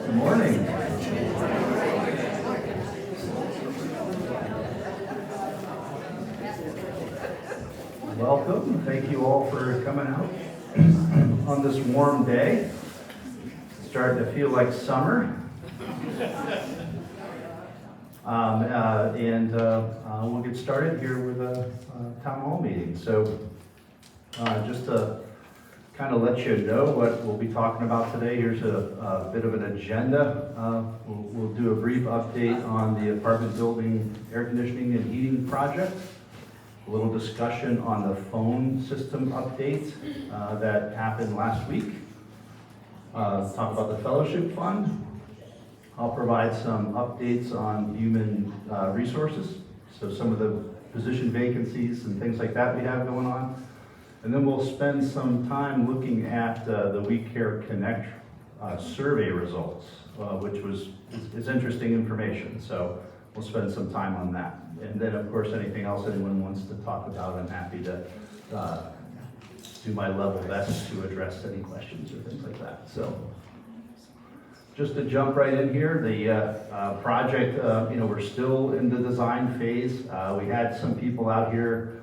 Good morning. Welcome. Thank you all for coming out on this warm day. It's starting to feel like summer. We'll get started here with a town hall meeting. So just to kind of let you know what we'll be talking about today, here's a bit of an agenda. We'll do a brief update on the apartment building air conditioning and heating project. A little discussion on the phone system update that happened last week. Talk about the fellowship fund. I'll provide some updates on human resources, so some of the position vacancies and things like that we have going on. And then we'll spend some time looking at the We Care Connect survey results, which is interesting information. So we'll spend some time on that. And then, of course, anything else anyone wants to talk about, I'm happy to do my level best to address any questions or things like that. So just to jump right in here, the project, we're still in the design phase. We had some people out here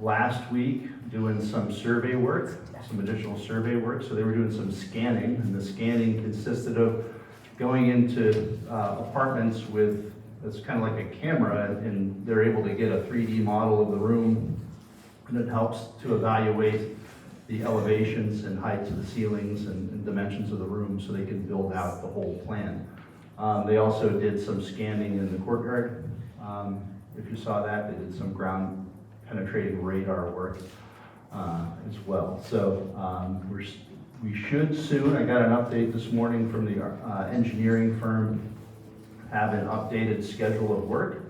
last week doing some survey work, some additional survey work. So they were doing some scanning, and the scanning consisted of going into apartments with, it's kind of like a camera, and they're able to get a 3D model of the room, and it helps to evaluate the elevations and heights of the ceilings and dimensions of the room so they can build out the whole plan. They also did some scanning in the courtyard. If you saw that, they did some ground penetrating radar work as well. So we should soon, I got an update this morning from the engineering firm, have an updated schedule of work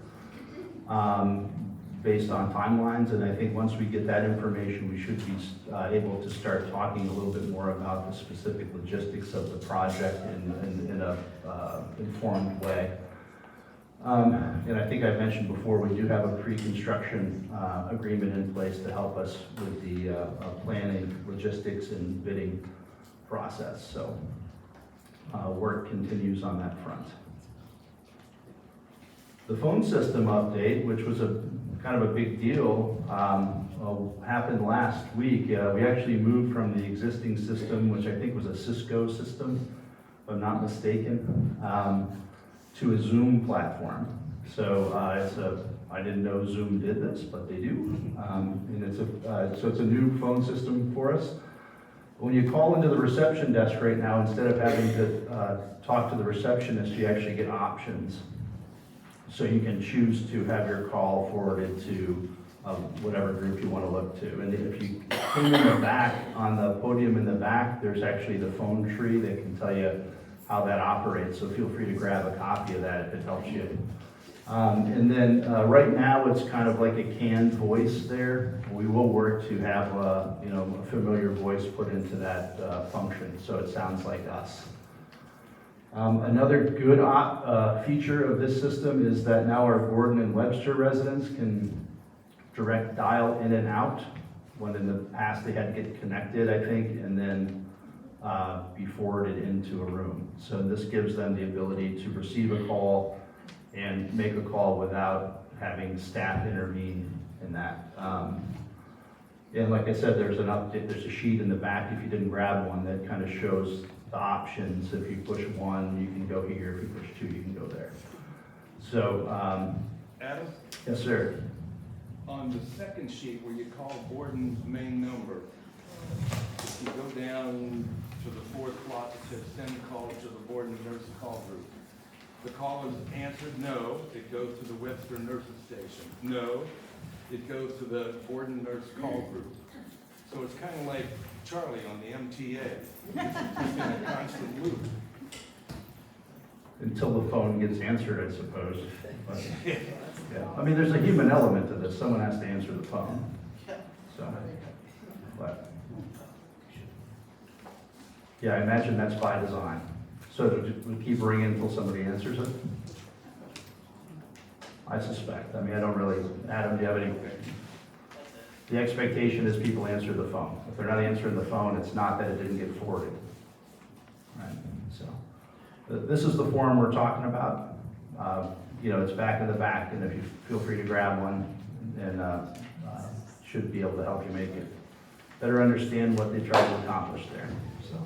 based on timelines, and I think once we get that information, we should be able to start talking a little bit more about the specific logistics of the project in a informed way. And I think I mentioned before, we do have a pre-construction agreement in place to help us with the planning, logistics, and bidding process. So work continues on that front. The phone system update, which was a kind of a big deal, happened last week. We actually moved from the existing system, which I think was a Cisco system, if I'm not mistaken, to a Zoom platform. So I didn't know Zoom did this, but they do. And it's a new phone system for us. When you call into the reception desk right now, instead of having to talk to the receptionist, you actually get options. So you can choose to have your call forwarded to whatever group you want to look to. And if you came in the back, on the podium in the back, there's actually the phone tree that can tell you how that operates. So feel free to grab a copy of that if it helps you. And then right now it's kind of like a canned voice there. We will work to have a familiar voice put into that function so it sounds like us. Another good feature of this system is that now our Gordon and Webster residents can direct dial in and out, when in the past they had to get connected, I think, and then be forwarded into a room. So this gives them the ability to receive a call and make a call without having staff intervene in that. And like I said, there's an update, there's a sheet in the back if you didn't grab one that kind of shows the options. If you push 1, you can go here. If you push 2, you can go there. So, Adam? Yes, sir. On the second sheet where you call Borden's main number, if you go down to the 4th slot, it says send call to the Borden Nurse Call Group. The call is answered, no. It goes to the Webster Nurses Station. No. It goes to the Borden Nurse Call Group. So it's kind of like Charlie on the MTA. It's just in a constant loop. Until the phone gets answered, I suppose. But, yeah. I mean, there's a human element to this. Someone has to answer the phone. So, but yeah, I imagine that's by design. So we keep ringing until somebody answers it. I suspect. I mean, I don't really. Adam, do you have any? The expectation is people answer the phone. If they're not answering the phone, it's not that it didn't get forwarded. Right. So This is the form we're talking about. It's back in the back, and if you feel free to grab one, and should be able to help you make it better understand what they tried to accomplish there. So,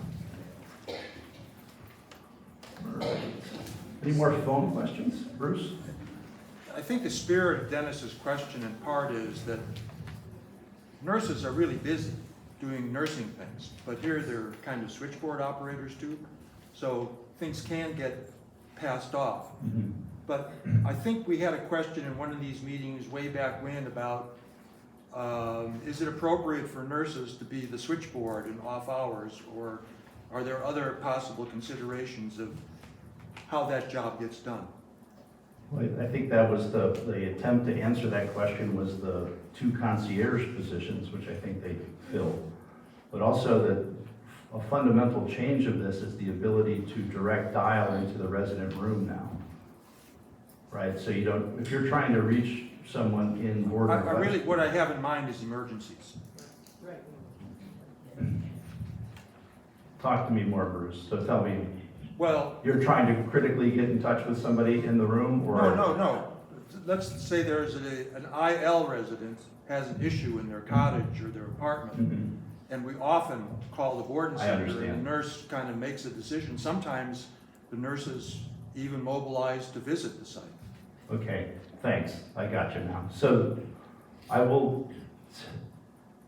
all right. Any more phone questions, Bruce? I think the spirit of Dennis's question in part is that nurses are really busy doing nursing things, but here they're kind of switchboard operators too, so things can get passed off. Mm-hmm. But I think we had a question in one of these meetings way back when about, is it appropriate for nurses to be the switchboard in off hours, or are there other possible considerations of how that job gets done? Well, I think that was the attempt to answer that question was the 2 concierge positions, which I think they filled. But also that a fundamental change of this is the ability to direct dial into the resident room now. Right, so you don't, if you're trying to reach someone in board. What I have in mind is emergencies. Talk to me more, Bruce. So tell me, Well, you're trying to critically get in touch with somebody in the room, or? no. Let's say there's an IL resident has an issue in their cottage or their apartment, Mhm. and we often call the board I center, and understand. the nurse kind of makes a decision. Sometimes the nurses even mobilize to visit the site. Okay, thanks. I got you now. So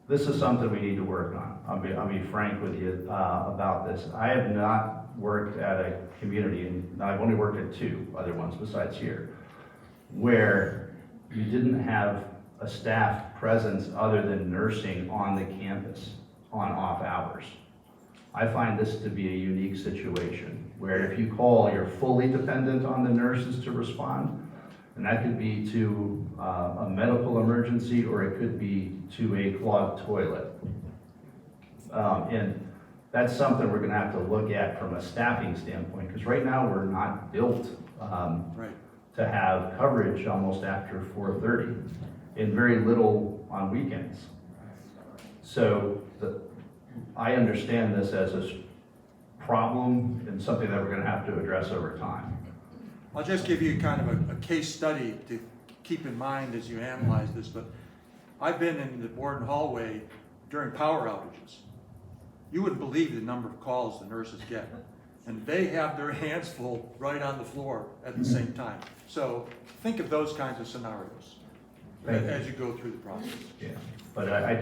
this is something we need to work on. I'll be frank with you about this. I have not worked at a community, and I've only worked at 2 other ones besides here, where you didn't have a staff presence other than nursing on the campus on off hours. I find this to be a unique situation, where if you call, you're fully dependent on the nurses to respond. And that could be to a medical emergency, or it could be to a clogged toilet. And that's something we're gonna have to look at from a staffing standpoint, because right now we're not built Right. to have coverage almost after 4:30, and very little on weekends. So I understand this as a problem and something that we're gonna have to address over time. I'll just give you kind of a case study to keep in mind as you analyze this, but I've been in the Borden hallway during power outages. You wouldn't believe the number of calls the nurses get, and they have their hands full right on the floor at the same time. So think of those kinds of scenarios Thank you. as you go through the process. Yeah, but I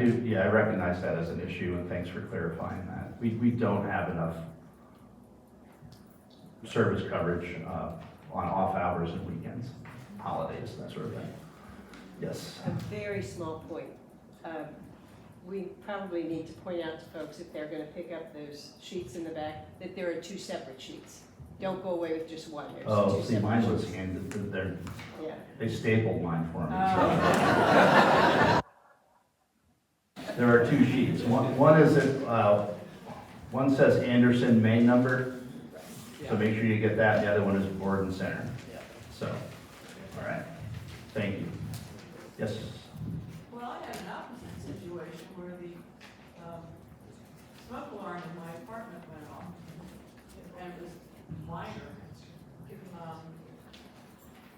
recognize that as an issue, and thanks for clarifying that. We don't have enough service coverage on off hours and weekends, holidays, that sort of thing. Yes. A very small point. We probably need to point out to folks, if they're gonna pick up those sheets in the back, that there are 2 separate sheets. Don't go away with just one, there's 2 Oh, separate see, mine was sheets. handed, Yeah. they stapled mine for me. Oh. There are 2 sheets. One is, one says Anderson main number, so make sure you get that. The other one is Borden Center. So, all right, thank you. Yes, Well, I had an opposite situation where the smoke alarm in my apartment went off, and it was minor.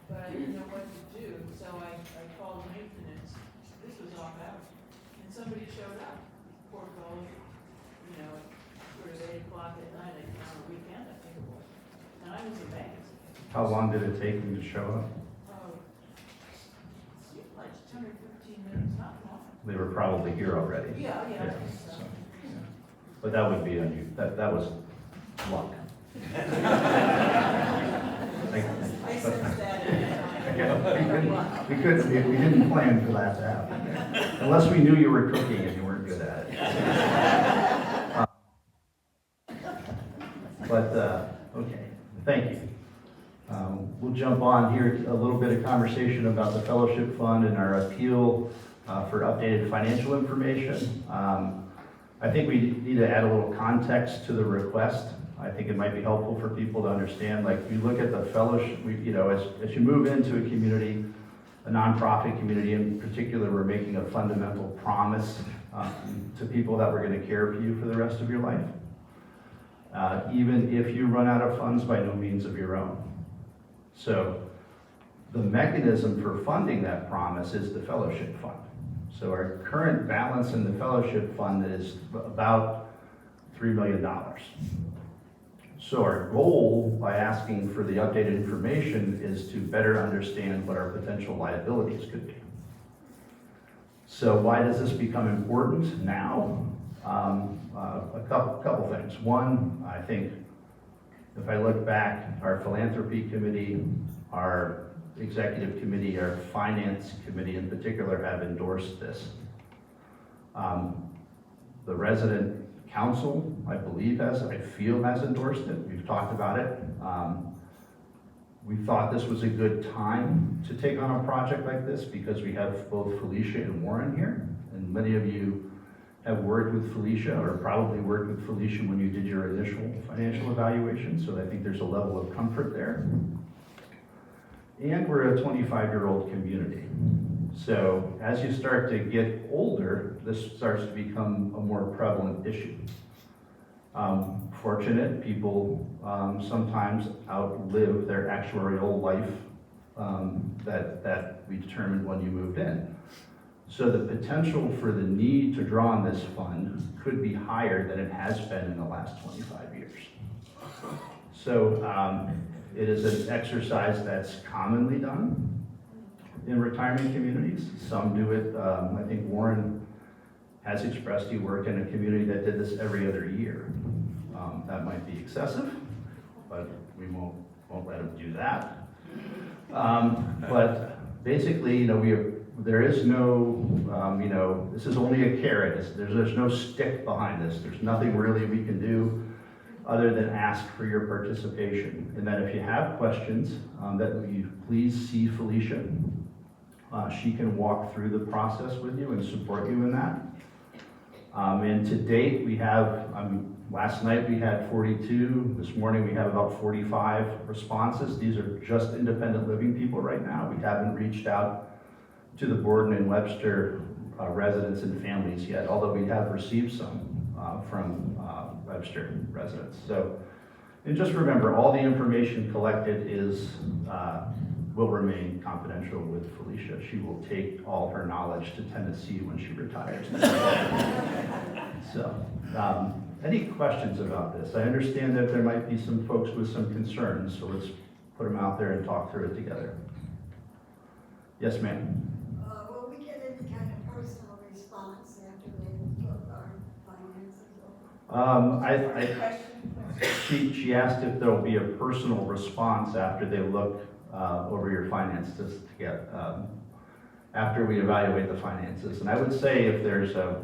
But I didn't know what to do, so I called maintenance. This was off hours, and somebody showed up. Poor fellow, sort of 8 o'clock at night, on a weekend, I think it was. And I was amazed. how long did it take them to show up? Oh, it seemed like 10 or 15 minutes, not long. They were probably here already. Yeah, I think So, so. yeah. But that would be unusual, that was luck. I sensed that in it. We didn't plan for that to happen, unless we knew you were cooking and you weren't good at it. But, okay, thank you. We'll jump on here, a little bit of conversation about the fellowship fund and our appeal for updated financial information. I think we need to add a little context to the request. I think it might be helpful for people to understand, like, if you look at the fellowship, as you move into a community, a nonprofit community in particular, we're making a fundamental promise to people that we're going to care for you for the rest of your life. even if you run out of funds by no means of your own. So the mechanism for funding that promise is the fellowship fund. So our current balance in the fellowship fund is about $3 million. So our goal by asking for the updated information is to better understand what our potential liabilities could be. So why does this become important now? A couple things. One, I think if I look back, our philanthropy committee, our executive committee, our finance committee in particular have endorsed this. The resident council, I believe has endorsed it. We've talked about it. We thought this was a good time to take on a project like this because we have both Felicia and Warren here. And many of you have worked with Felicia or probably worked with Felicia when you did your initial financial evaluation. So I think there's a level of comfort there. And we're a 25-year-old community. So as you start to get older, this starts to become a more prevalent issue. Fortunate people sometimes outlive their actuarial life that we determined when you moved in. So the potential for the need to draw on this fund could be higher than it has been in the last 25 years. So it is an exercise that's commonly done in retirement communities. Some do it, I think Warren has expressed he worked in a community that did this every other year. That might be excessive, but we won't let him do that. But basically, there is no, this is only a carrot. There's no stick behind this. There's nothing really we can do other than ask for your participation. And then if you have questions, that you please see Felicia. She can walk through the process with you and support you in that. And to date, we have, last night we had 42. This morning we have about 45 responses. These are just independent living people right now. We haven't reached out to the Borden and Webster residents and families yet, although we have received some from Webster residents. So, and just remember, all the information collected will remain confidential with Felicia. She will take all her knowledge to Tennessee when she retires. So, any questions about this? I understand that there might be some folks with some concerns, so let's put them out there and talk through it together. Yes, ma'am. Will we get any kind of personal response after they look our finances over? She asked if there'll be a personal response after they look over your finances to get, after we evaluate the finances. And I would say if there's a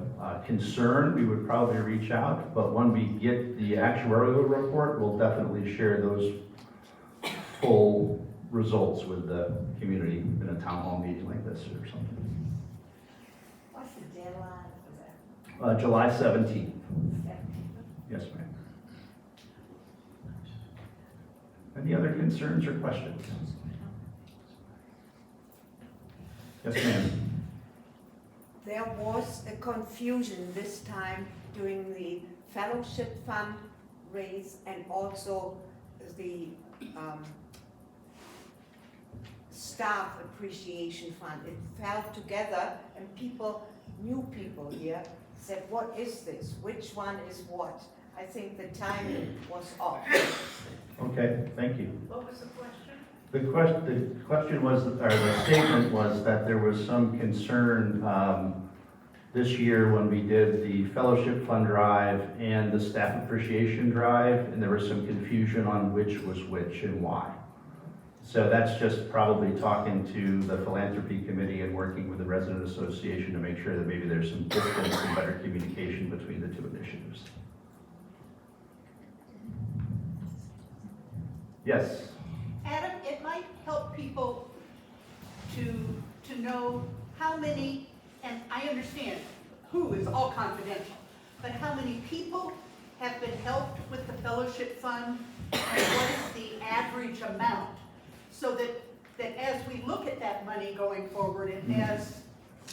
concern, we would probably reach out, but when we get the actuarial report, we'll definitely share those full results with the community in a town hall meeting like this or something. What's the deadline for that? July 17th. Yes, ma'am. Any other concerns or questions? Yes, ma'am. There was a confusion this time during the fellowship fund raise and also the staff appreciation fund. It fell together and new people here said, what is this? Which one is what? I think the timing was off. Okay, thank you. What was the question? The question was, or the statement was that there was some concern this year when we did the fellowship fund drive and the staff appreciation drive, and there was some confusion on which was which and why. So that's just probably talking to the philanthropy committee and working with the resident association to make sure that maybe there's some distance and better communication between the two initiatives. Yes. Adam, it might help people to know how many, and I understand who is all confidential, but how many people have been helped with the fellowship fund and what is the average amount? So that as we look at that money going forward and as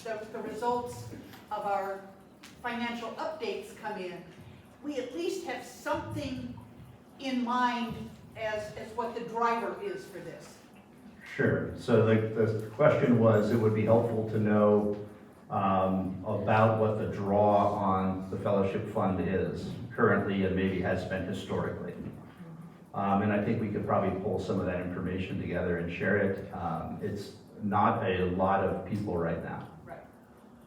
the results of our financial updates come in, we at least have something in mind as what the driver is for this? Sure. So the question was, it would be helpful to know about what the draw on the fellowship fund is currently and maybe has been historically. And I think we could probably pull some of that information together and share it. It's not a lot of people right now. Right.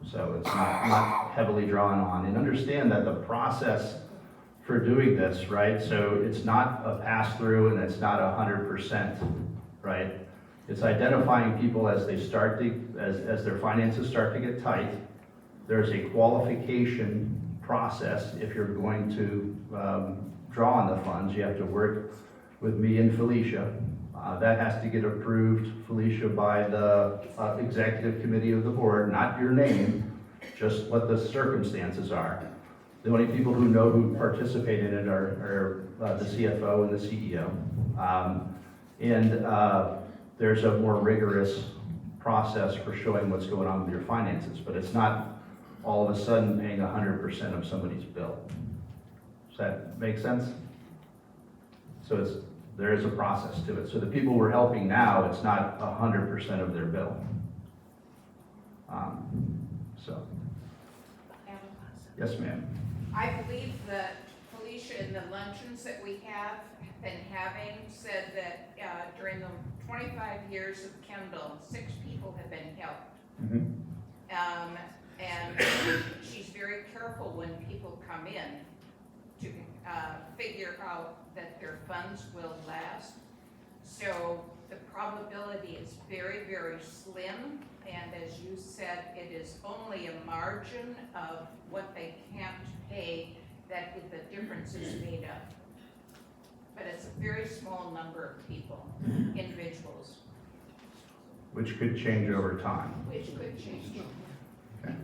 So it's not heavily drawn on. And understand that the process for doing this, right? So it's not a pass-through and it's not 100%, right? It's identifying people as they start to, as their finances start to get tight. There's a qualification process. If you're going to draw on the funds, you have to work with me and Felicia. That has to get approved, Felicia, by the executive committee of the board, not your name, just what the circumstances are. The only people who know who participate in it are the CFO and the CEO. There's a more rigorous process for showing what's going on with your finances, but it's not all of a sudden paying 100% of somebody's bill. Does that make sense? So there is a process to it. So the people we're helping now, it's not 100% of their bill. Yes, ma'am. I believe that Felicia, in the luncheons that we have been having, said that during the 25 years of Kendall, 6 people have been helped. Mm-hmm. And she's very careful when people come in to figure out that their funds will last. So the probability is very, very slim. And as you said, it is only a margin of what they can't pay that the difference is made up. But it's a very small number of people, individuals, Which could change over time. which could change. Okay.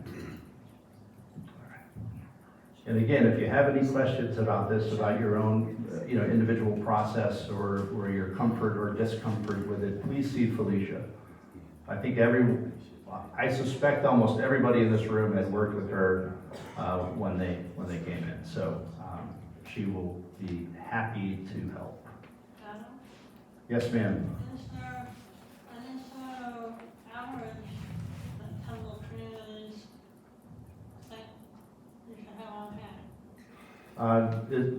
And again, if you have any questions about this, about your own, individual process or your comfort or discomfort with it, please see Felicia. I suspect almost everybody in this room had worked with her when they came in. So she will be happy to help. Adam, Yes, ma'am. is there an internal average that Kendall communities think you should have on hand?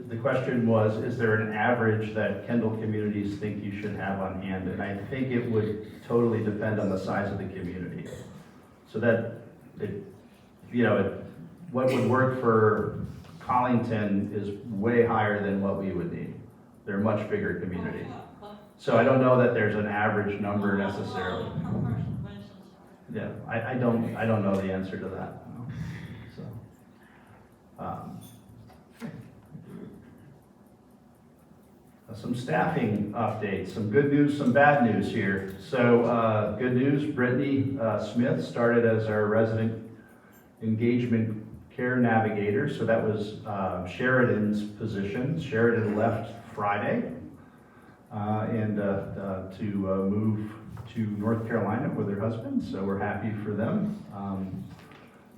The question was, is there an average that Kendall communities think you should have on hand? And I think it would totally depend on the size of the community. So that, what would work for Collington is way higher than what we would need. They're a much bigger community. So I don't know that there's an average number necessarily. Yeah, I don't know the answer to that. So, some staffing updates, some good news, some bad news here. So good news, Brittany Smith started as our resident engagement care navigator. So that was Sheridan's position. Sheridan left Friday to move to North Carolina with her husband. So we're happy for them.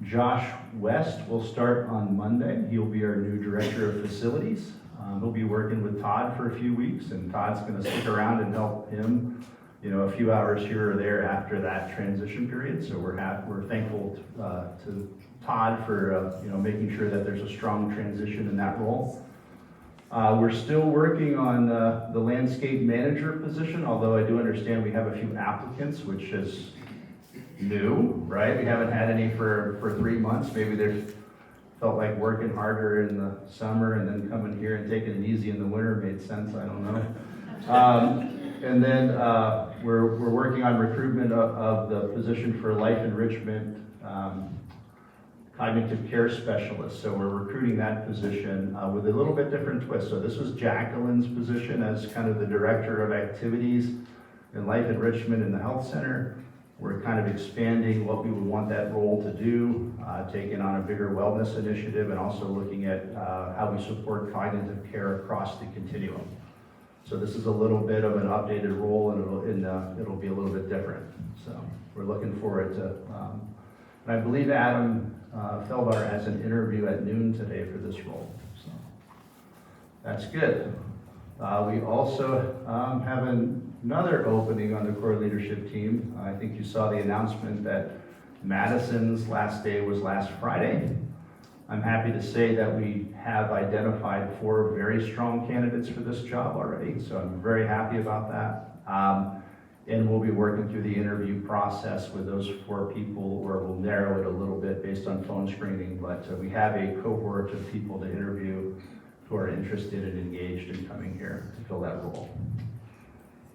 Josh West will start on Monday. He'll be our new director of facilities. He'll be working with Todd for a few weeks, and Todd's going to stick around and help him, a few hours here or there after that transition period. So we're thankful to Todd for making sure that there's a strong transition in that role. We're still working on the landscape manager position, although I do understand we have a few applicants, which is new, right? We haven't had any for 3 months. Maybe there's felt like working harder in the summer and then coming here and taking it easy in the winter made sense. I don't know. And then we're working on recruitment of the position for life enrichment cognitive care specialist. So we're recruiting that position with a little bit different twist. So this was Jacqueline's position as kind of the director of activities in life enrichment in the health center. We're kind of expanding what we would want that role to do, taking on a bigger wellness initiative, and also looking at how we support cognitive care across the continuum. So this is a little bit of an updated role, and it'll be a little bit different. So we're looking forward to, and I believe Adam Felbar has an interview at noon today for this role. So that's good. We also have another opening on the core leadership team. I think you saw the announcement that Madison's last day was last Friday. I'm happy to say that we have identified 4 very strong candidates for this job already, so I'm very happy about that. And we'll be working through the interview process with those 4 people, or we'll narrow it a little bit based on phone screening, but we have a cohort of people to interview who are interested and engaged in coming here to fill that role.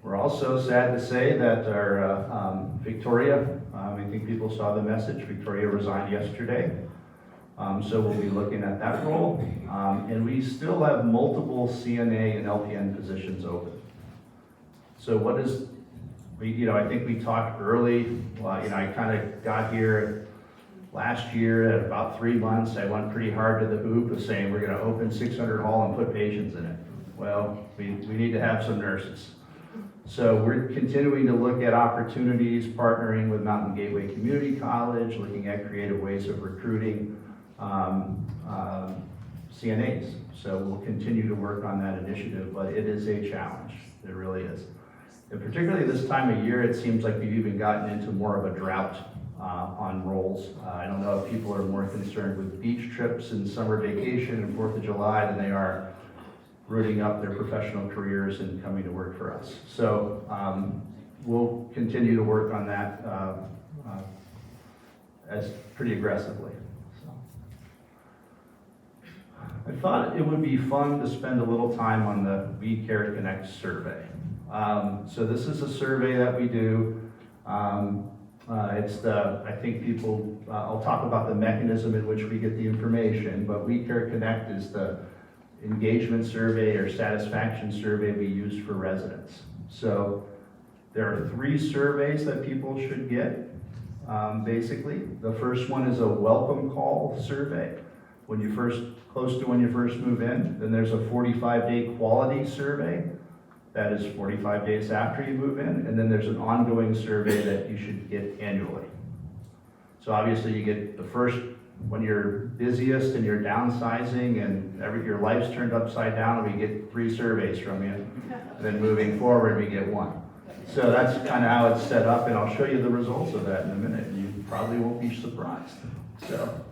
We're also sad to say that our Victoria, I think people saw the message, Victoria resigned yesterday. So we'll be looking at that role. And we still have multiple CNA and LPN positions open. So what is, I think we talked early, I kind of got here last year at about 3 months. I went pretty hard to the hoop of saying we're gonna open 600 hall and put patients in it. Well, we need to have some nurses. So we're continuing to look at opportunities, partnering with Mountain Gateway Community College, looking at creative ways of recruiting CNAs. So we'll continue to work on that initiative, but it is a challenge. It really is. And particularly this time of year, it seems like we've even gotten into more of a drought on roles. I don't know if people are more concerned with beach trips and summer vacation and 4th of July than they are rooting up their professional careers and coming to work for us. So we'll continue to work on that as pretty aggressively. I thought it would be fun to spend a little time on the We Care Connect survey. So this is a survey that we do. I think people, I'll talk about the mechanism in which we get the information, but We Care Connect is the engagement survey or satisfaction survey we use for residents. So there are 3 surveys that people should get, basically. The first one is a welcome call survey. Close to when you first move in. Then there's a 45-day quality survey. That is 45 days after you move in. And then there's an ongoing survey that you should get annually. So obviously you get the first when you're busiest and you're downsizing and your life's turned upside down, we get 3 surveys from you. And then moving forward, we get 1. So that's kind of how it's set up, and I'll show you the results of that in a minute. You probably won't be surprised. So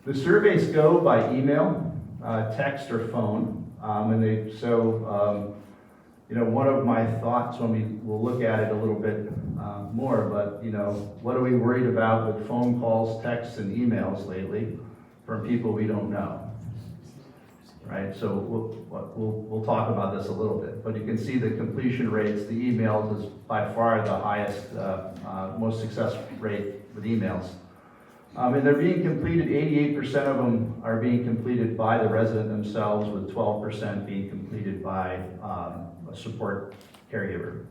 the surveys go by email, text, or phone. One of my thoughts when we'll look at it a little bit more, but what are we worried about with phone calls, texts, and emails lately from people we don't know, right? So we'll talk about this a little bit, but you can see the completion rates. The emails is by far the highest, most success rate with emails. And they're being completed, 88% of them are being completed by the resident themselves, with 12% being completed by a support caregiver.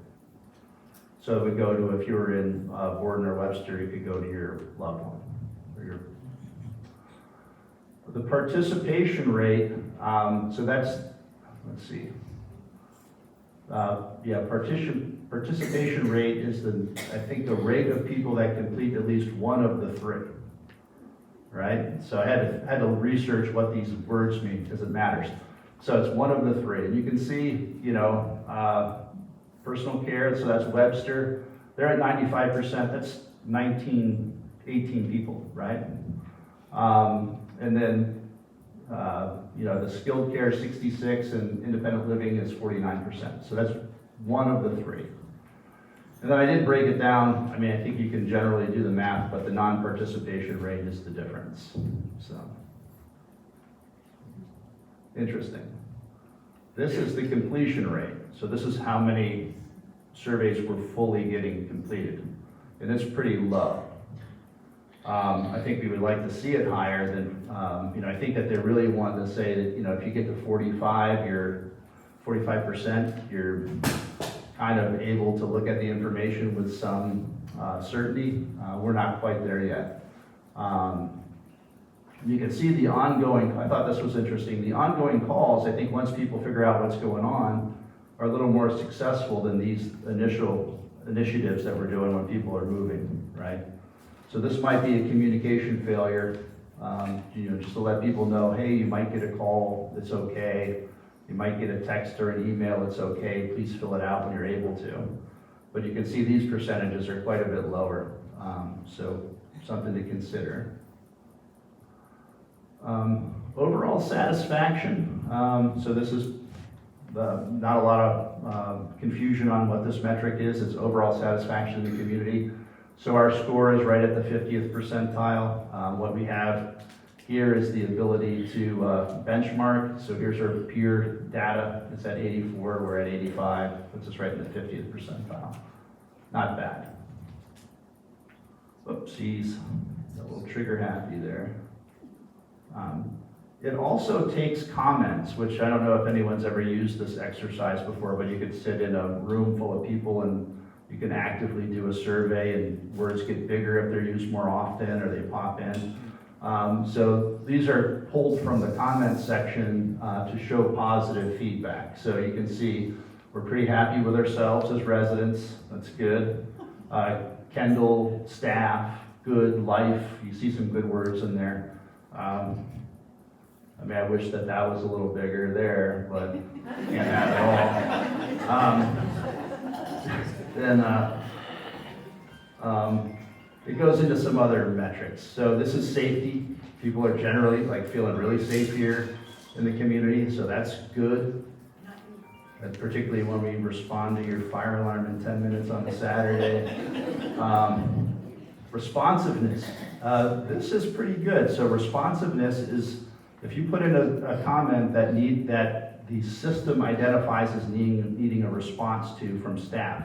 So it would go to, if you were in Borden or Webster, you could go to your loved one. The participation rate, so that's, let's see. Participation rate is I think the rate of people that complete at least one of the 3. Right? So I had to research what these words mean because it matters. So it's one of the 3. And you can see, personal care, so that's Webster. They're at 95%. That's 18 people, right? And then, the skilled care 66 and independent living is 49%. So that's one of the 3. And then I did break it down. I mean, I think you can generally do the math, but the non-participation rate is the difference. So, interesting. This is the completion rate. So this is how many surveys we're fully getting completed. And it's pretty low. I think we would like to see it higher than, I think that they really want to say that, if you get to 45%, you're kind of able to look at the information with some certainty. We're not quite there yet. You can see the ongoing, I thought this was interesting, the ongoing calls, I think once people figure out what's going on, are a little more successful than these initial initiatives that we're doing when people are moving, right? So this might be a communication failure, just to let people know, hey, you might get a call, it's okay. You might get a text or an email, it's okay, please fill it out when you're able to. But you can see these percentages are quite a bit lower, so something to consider. Overall satisfaction, so this is not a lot of confusion on what this metric is. It's overall satisfaction in the community. So our score is right at the 50th percentile. What we have here is the ability to benchmark. So here's our peer data. It's at 84, we're at 85, puts us right in the 50th percentile. Not bad. Oopsies, a little trigger happy there. It also takes comments, which I don't know if anyone's ever used this exercise before, but you could sit in a room full of people and you can actively do a survey and words get bigger if they're used more often or they pop in. So these are pulled from the comments section to show positive feedback. So you can see we're pretty happy with ourselves as residents, that's good. Kendall, staff, good, life, you see some good words in there. I mean, I wish that that was a little bigger there, but can't have it all. It goes into some other metrics. So this is safety. People are generally feeling really safe here in the community, so that's good. And particularly when we respond to your fire alarm in 10 minutes on a Saturday. Responsiveness. This is pretty good. So responsiveness is if you put in a comment that the system identifies as needing a response to from staff.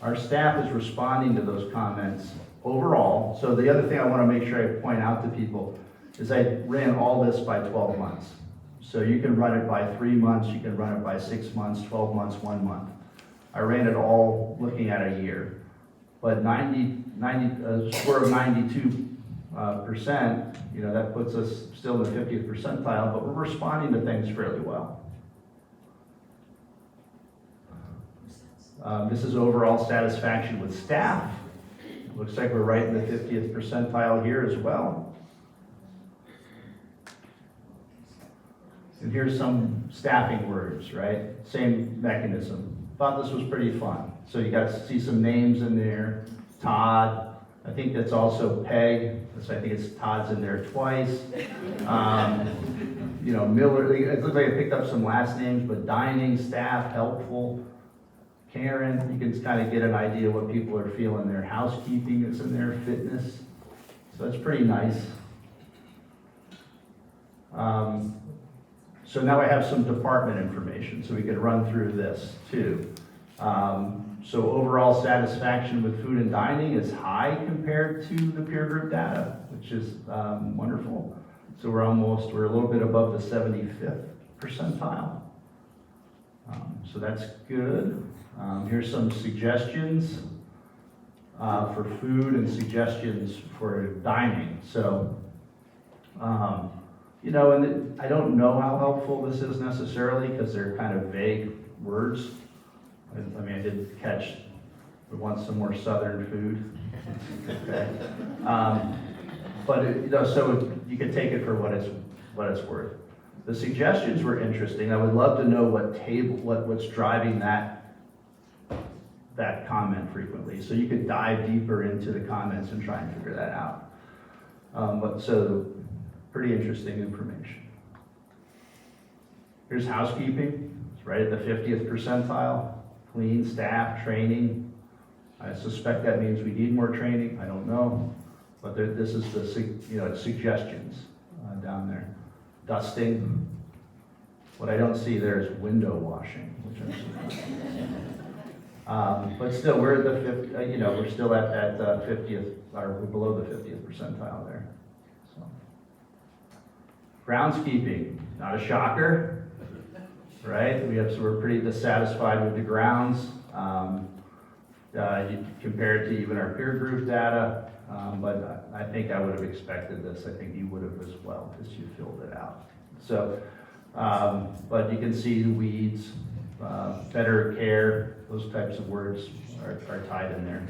Our staff is responding to those comments overall. So the other thing I want to make sure I point out to people is I ran all this by 12 months. So you can run it by 3 months, you can run it by 6 months, 12 months, 1 month. I ran it all looking at a year. But a score of 92%, that puts us still in the 50th percentile, but we're responding to things fairly well. This is overall satisfaction with staff. Looks like we're right in the 50th percentile here as well. And here's some staffing words, right? Same mechanism. Thought this was pretty fun. So you got to see some names in there. Todd, I think that's also Peg. So I think it's Todd's in there twice. Miller, it looks like I picked up some last names, but dining, staff, helpful. Karen, you can kind of get an idea what people are feeling there. Housekeeping is in there, fitness. So that's pretty nice. So now I have some department information, so we could run through this too. So overall satisfaction with food and dining is high compared to the peer group data, which is wonderful. So we're a little bit above the 75th percentile. So that's good. Here's some suggestions for food and suggestions for dining. So, and I don't know how helpful this is necessarily because they're kind of vague words. I did catch, we want some more southern food. Okay. So you can take it for what it's worth. The suggestions were interesting. I would love to know what's driving that comment frequently. So you could dive deeper into the comments and try and figure that out. So pretty interesting information. Here's housekeeping. It's right at the 50th percentile. Clean, staff, training. I suspect that means we need more training. I don't know. But this is the suggestions down there. Dusting. What I don't see there is window washing, which I'm surprised. But still, we're at the 50th, we're still at that 50th, or we're below the 50th percentile there. So, groundskeeping, not a shocker, right? So we're pretty dissatisfied with the grounds. You compare it to even our peer group data, but I think I would have expected this. I think you would have as well, because you filled it out. So, but you can see weeds, better care, those types of words are tied in there.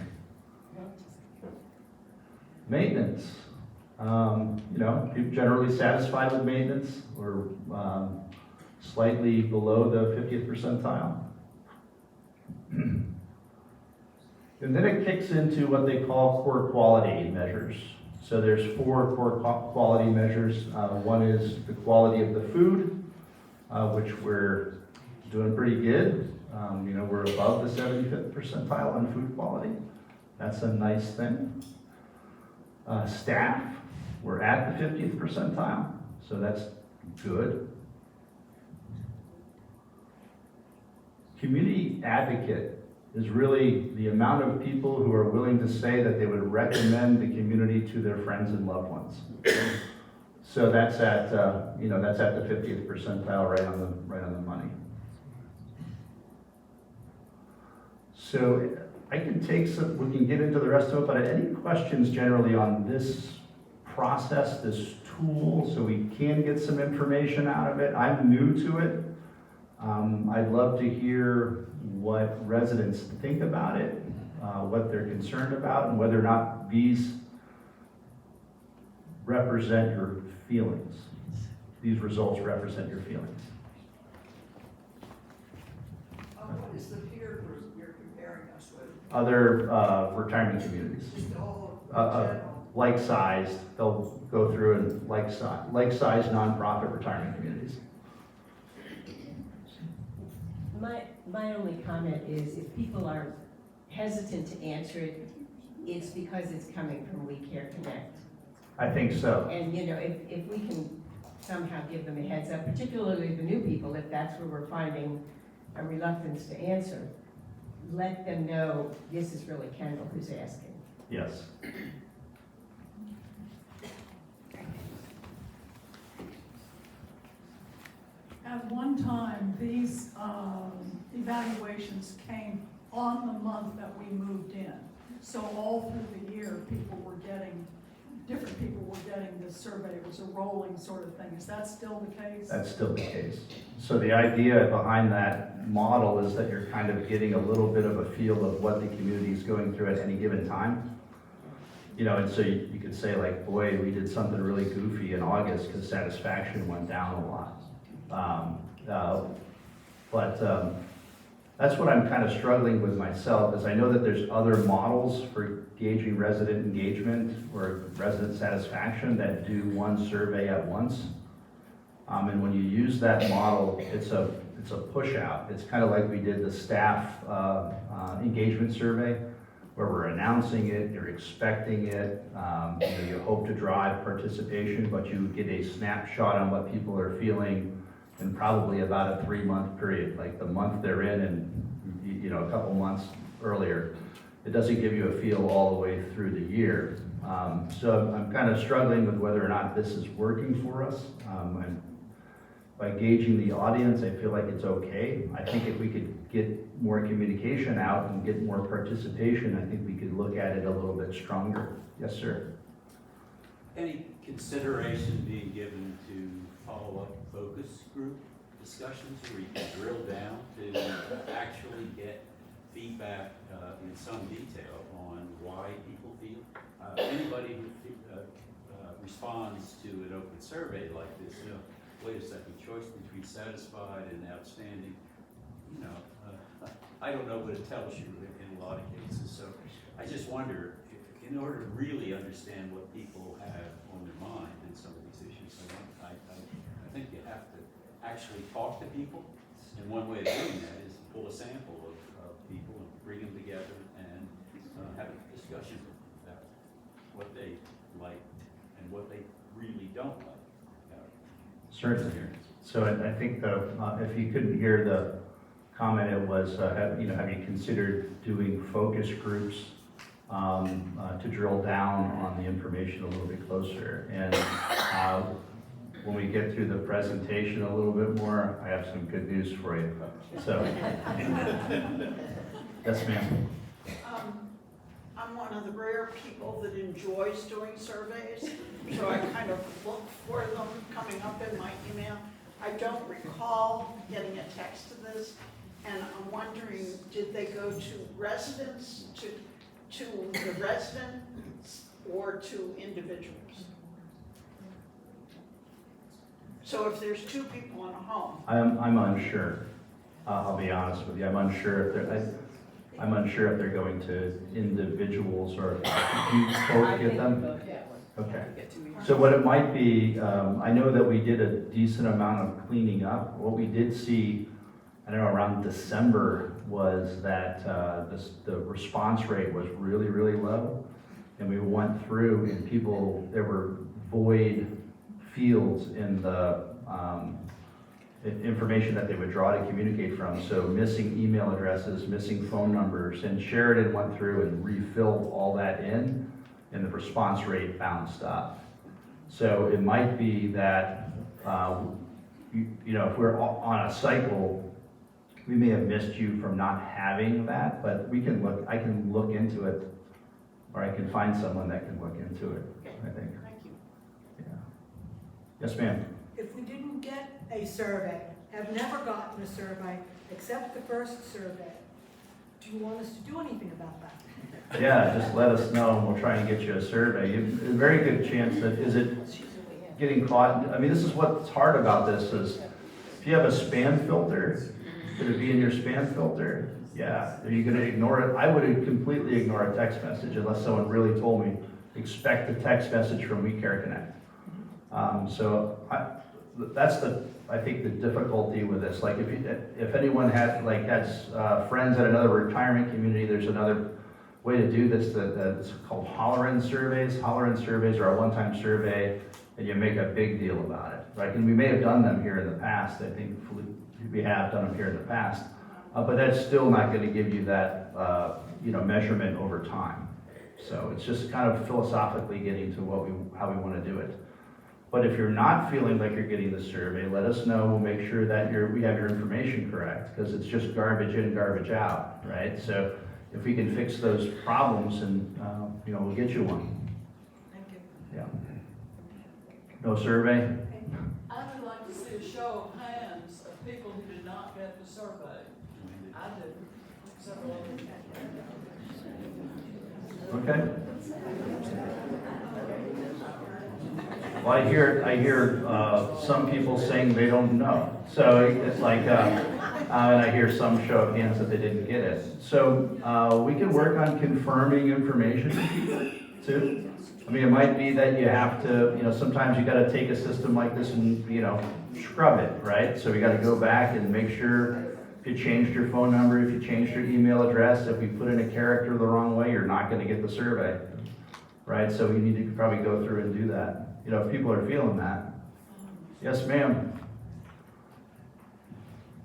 Maintenance. People generally satisfied with maintenance. We're slightly below the 50th percentile. And then it kicks into what they call core quality measures. So there's 4 core quality measures. One is the quality of the food, which we're doing pretty good. We're above the 75th percentile on food quality. That's a nice thing. Staff, we're at the 50th percentile, so that's good. Community advocate is really the amount of people who are willing to say that they would recommend the community to their friends and loved ones. So that's at the 50th percentile, right on the money. So I can take some, we can get into the rest of it, but any questions generally on this process, this tool, so we can get some information out of it? I'm new to it. I'd love to hear what residents think about it, what they're concerned about, and whether or not these represent your feelings. These results represent your feelings. What is the peer group you're comparing us with? Other retirement communities, Just all in general? like-sized, they'll go through and like-sized nonprofit retirement communities. My only comment is if people are hesitant to answer it, it's because it's coming from We Care Connect. I think so. And, if we can somehow give them a heads up, particularly the new people, if that's where we're finding a reluctance to answer, let them know this is really Kendall who's asking. Yes. At one time, these evaluations came on the month that we moved in. So all through the year, different people were getting this survey. It was a rolling sort of thing. Is that still the case? That's still the case. So the idea behind that model is that you're kind of getting a little bit of a feel of what the community is going through at any given time. And so you could say like, boy, we did something really goofy in August because satisfaction went down a lot. That's what I'm kind of struggling with myself, is I know that there's other models for gauging resident engagement or resident satisfaction that do one survey at once. And when you use that model, it's a push out. It's kind of like we did the staff engagement survey, where we're announcing it, you're expecting it, you hope to drive participation, but you get a snapshot on what people are feeling in probably about a 3-month period, like the month they're in and a couple months earlier. It doesn't give you a feel all the way through the year. So I'm kind of struggling with whether or not this is working for us. And by gauging the audience, I feel like it's okay. I think if we could get more communication out and get more participation, I think we could look at it a little bit stronger. Yes, sir. Any consideration being given to follow-up focus group discussions where you can drill down to actually get feedback in some detail on why people feel? Anybody who responds to an open survey like this, wait a second, choice between satisfied and outstanding, I don't know what it tells you in a lot of cases. So I just wonder, in order to really understand what people have on their mind in some of these issues, I think you have to actually talk to people. And one way of doing that is to pull a sample of people and bring them together and have a discussion about what they like and what they really don't like. Certainly. So I think if you couldn't hear the comment, it was, have you considered doing focus groups to drill down on the information a little bit closer? And when we get through the presentation a little bit more, I have some good news for you. So, yes, ma'am. I'm one of the rare people that enjoys doing surveys, so I kind of look for them coming up in my email. I don't recall getting a text to this, and I'm wondering, did they go to residents, to the residents, or to individuals? So if there's two people in a home, I'm unsure. I'll be honest with you. I'm unsure if I'm unsure if they're going to individuals or if you both get them. Okay. So what it might be, I know that we did a decent amount of cleaning up. What we did see, I don't know, around December was that the response rate was really, really low. And we went through and there were void fields in the information that they would draw to communicate from. So missing email addresses, missing phone numbers, and Sheridan went through and refilled all that in, and the response rate bounced up. So it might be that, you know, if we're on a cycle, we may have missed you from not having that, but I can look into it, or I can find someone that can look into it, I think. thank you. Yeah. Yes, ma'am. If we didn't get a survey, have never gotten a survey, except the first survey, do you want us to do anything about that? Yeah, just let us know and we'll try and get you a survey. A very good chance that, is it getting caught? I mean, this is what's hard about this is, if you have a spam filter, could it be in your spam filter? Yeah. Are you gonna ignore it? I would completely ignore a text message unless someone really told me, expect a text message from We Care Connect. That's I think the difficulty with this. Like if anyone has friends at another retirement community, there's another way to do this that's called holler-in surveys. Holler-in surveys are a one-time survey, and you make a big deal about it, right? And we may have done them here in the past. I think we have done them here in the past, but that's still not going to give you that measurement over time. So it's just kind of philosophically getting to how we want to do it. But if you're not feeling like you're getting the survey, let us know. We'll make sure that we have your information correct, because it's just garbage in, garbage out, right? So if we can fix those problems, and we'll get you one. Thank you. Yeah. No survey? I would like to see a show of hands of people who did not get the survey. I did, several of them. Okay. Well, I hear some people saying they don't know. So it's like, and I hear some show of hands that they didn't get it. So we can work on confirming information to people too. I mean, it might be that you have to, sometimes you got to take a system like this and, scrub it, right? So we got to go back and make sure if you changed your phone number, if you changed your email address, if we put in a character the wrong way, you're not going to get the survey, right? So we need to probably go through and do that. If people are feeling that. Yes, ma'am.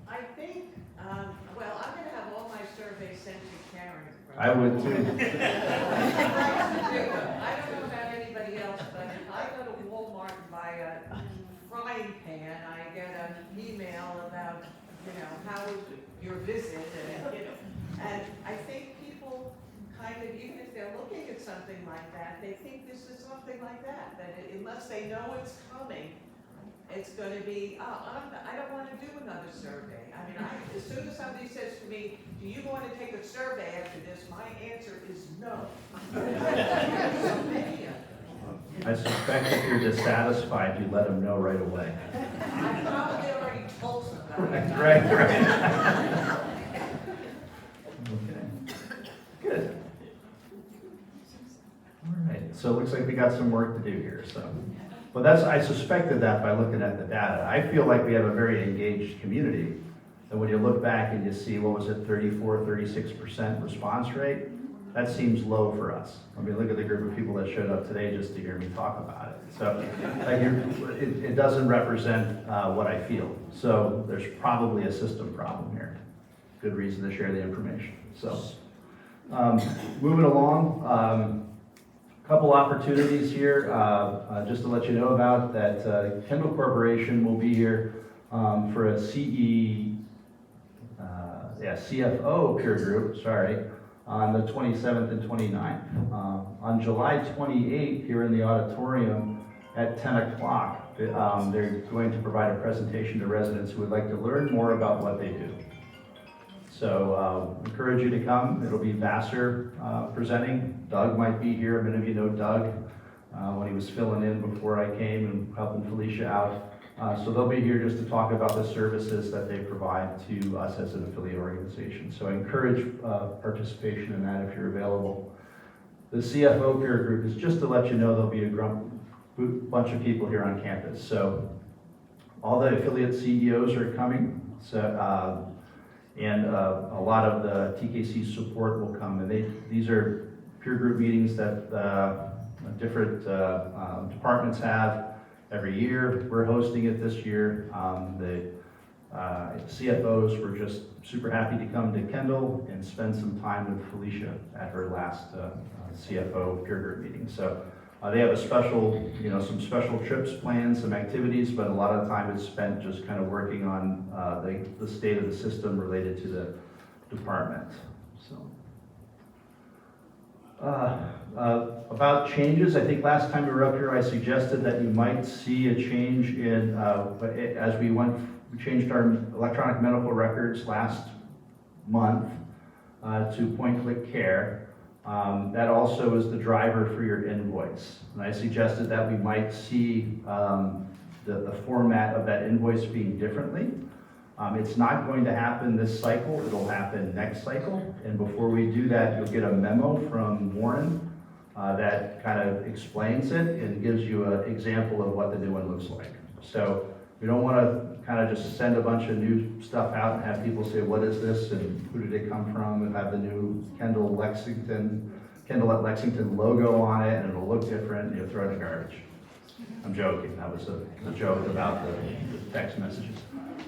I think, I'm gonna have all my surveys sent to Karen. I would too. I don't know about anybody else, but if I go to Walmart and buy a frying pan, I get an email about, how was your visit, and I think people kind of, even if they're looking at something like that, they think this is something like that unless they know it's coming, it's gonna be, I don't wanna do another survey. I mean, as soon as somebody says to me, do you wanna take a survey after this, my answer is no. So many of them. I suspect if you're dissatisfied, you let them know right away. I probably already told somebody. Right. Okay. Good. All right, so it looks like we got some work to do here, so. But I suspected that by looking at the data. I feel like we have a very engaged community. And when you look back and you see, what was it, 34, 36% response rate? That seems low for us. I mean, look at the group of people that showed up today just to hear me talk about it. So it doesn't represent what I feel. So there's probably a system problem here. Good reason to share the information. So moving along, couple opportunities here, just to let you know about that. Kendall Corporation will be here for a CFO peer group, on the 27th and 29th. On July 28th, here in the auditorium at 10 o'clock, they're going to provide a presentation to residents who would like to learn more about what they do. So encourage you to come. It'll be Vassar presenting. Doug might be here. Many of you know Doug when he was filling in before I came and helping Felicia out. So they'll be here just to talk about the services that they provide to us as an affiliate organization. So I encourage participation in that if you're available. The CFO peer group is just to let you know there'll be a bunch of people here on campus. So all the affiliate CEOs are coming, so, and a lot of the TKC support will come. And these are peer group meetings that different departments have every year. We're hosting it this year. The CFOs were just super happy to come to Kendall and spend some time with Felicia at her last CFO peer group meeting. So they have a special, some special trips planned, some activities, but a lot of time is spent just kind of working on the state of the system related to the department. So, about changes, I think last time we were up here, I suggested that you might see a change in, as we changed our electronic medical records last month to point-click care. That also is the driver for your invoice. And I suggested that we might see the format of that invoice being differently. It's not going to happen this cycle, it'll happen next cycle. And before we do that, you'll get a memo from Warren that kind of explains it and gives you an example of what the new one looks like. So we don't want to kind of just send a bunch of new stuff out and have people say, what is this and who did it come from, and have the new Kendall at Lexington logo on it, and it'll look different, and you'll throw it in the garbage. I'm joking, that was a joke about the text messages.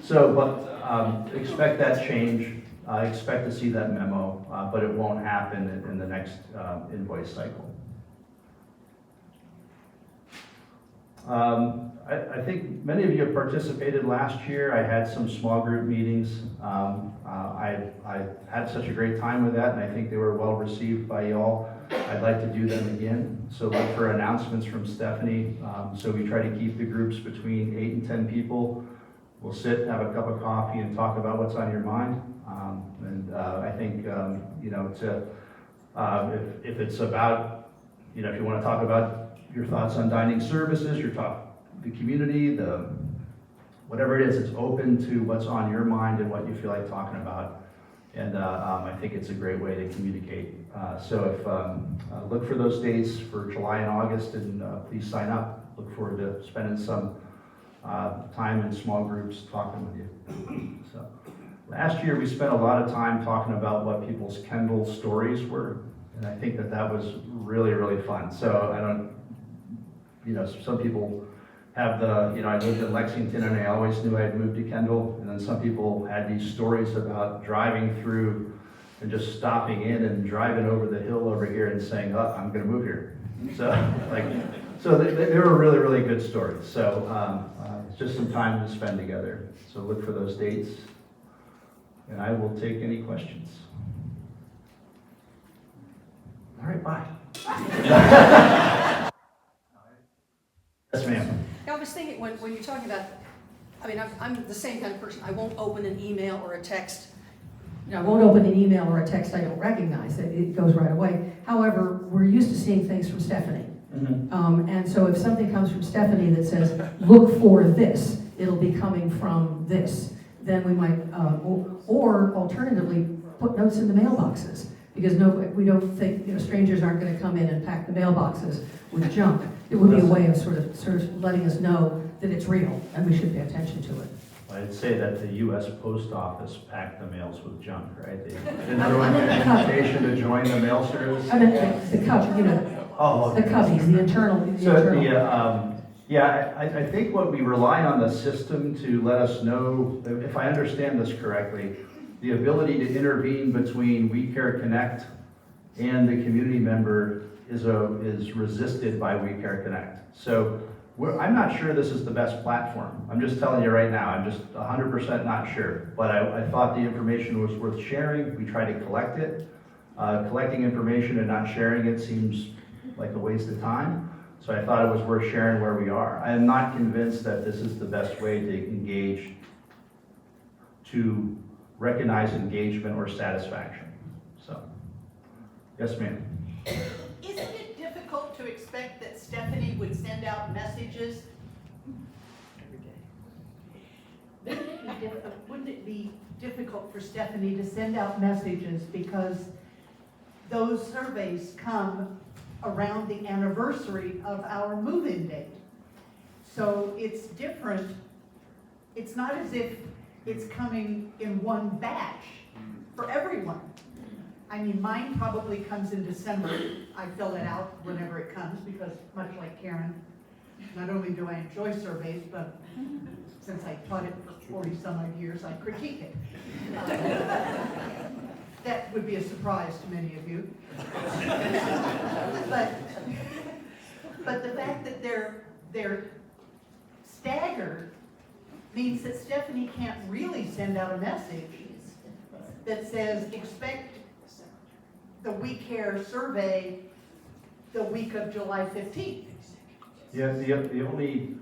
So, but expect that change, expect to see that memo, but it won't happen in the next invoice cycle. I think many of you have participated last year. I had some small group meetings. I had such a great time with that, and I think they were well received by y'all. I'd like to do them again. So look for announcements from Stephanie. So we try to keep the groups between 8 and 10 people. We'll sit, have a cup of coffee, and talk about what's on your mind. I think, if it's about, if you want to talk about your thoughts on dining services, the community, whatever it is, it's open to what's on your mind and what you feel like talking about. And I think it's a great way to communicate. So if look for those dates for July and August, and please sign up. Look forward to spending some time in small groups talking with you. So last year we spent a lot of time talking about what people's Kendall stories were, and I think that was really, really fun. So I don't, some people have I lived in Lexington and I always knew I'd moved to Kendall, and then some people had these stories about driving through and just stopping in and driving over the hill over here and saying, oh, I'm gonna move here. So they were really, really good stories. So it's just some time to spend together. So look for those dates, and I will take any questions. All right, bye. Yes, ma'am. I was thinking, when you're talking about, I'm the same kind of person. I won't open an email or a text. I won't open an email or a text I don't recognize. It goes right away. However, we're used to seeing things from Stephanie. Mm-hmm. And so if something comes from Stephanie that says, look for this, it'll be coming from this, then we might, or alternatively, put notes in the mailboxes. Because we don't think, strangers aren't going to come in and pack the mailboxes with junk. It would be a way of sort of letting us know that it's real and we should pay attention to it. I'd say that the U.S. Post Office packed the mails with junk, right? They didn't everyone get an invitation to join the mail service? I mean, the cup, the cubbies, the internal. I think what we rely on the system to let us know, if I understand this correctly, the ability to intervene between We Care Connect and the community member is resisted by We Care Connect. So I'm not sure this is the best platform. I'm just telling you right now, I'm just 100% not sure. But I thought the information was worth sharing. We try to collect it. Collecting information and not sharing it seems like a waste of time. So I thought it was worth sharing where we are. I am not convinced that this is the best way to engage, to recognize engagement or satisfaction. So, yes, ma'am. Isn't it difficult to expect that Stephanie would send out messages wouldn't it be difficult for Stephanie to send out messages because those surveys come around the anniversary of our move-in date? So it's different. It's not as if it's coming in one batch for everyone. I mean, mine probably comes in December. I fill it out whenever it comes because, much like Karen, not only do I enjoy surveys, but since I taught it for 40-some odd years, I critique it. That would be a surprise to many of you. But the fact that they're staggered means that Stephanie can't really send out a message that says, expect the We Care survey the week of July 15th. Yeah, the only,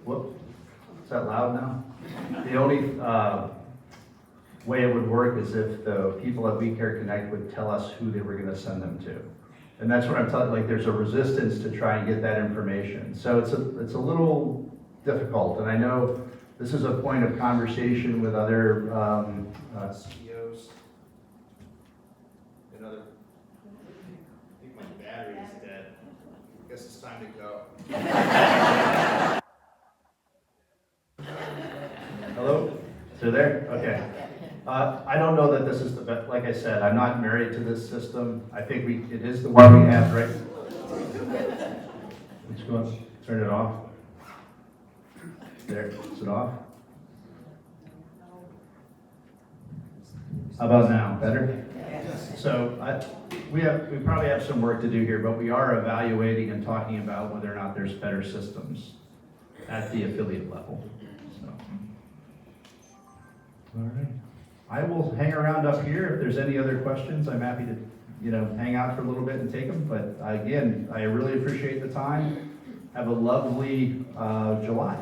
whoop, is that loud now? The only way it would work is if the people at We Care Connect would tell us who they were gonna send them to. And that's what I'm telling, like, there's a resistance to try and get that information. So it's a little difficult, and I know this is a point of conversation with other CEOs and other. I think my battery is dead. I guess it's time to go. Hello? Still there? Okay. I don't know that this is the best, like I said, I'm not married to this system. I think it is the one we have, right? Let's go, turn it off. There, is it off? How about now? Better? So we probably have some work to do here, but we are evaluating and talking about whether or not there's better systems at the affiliate level. So, all right. I will hang around up here. If there's any other questions, I'm happy to, hang out for a little bit and take them. But again, I really appreciate the time. Have a lovely July.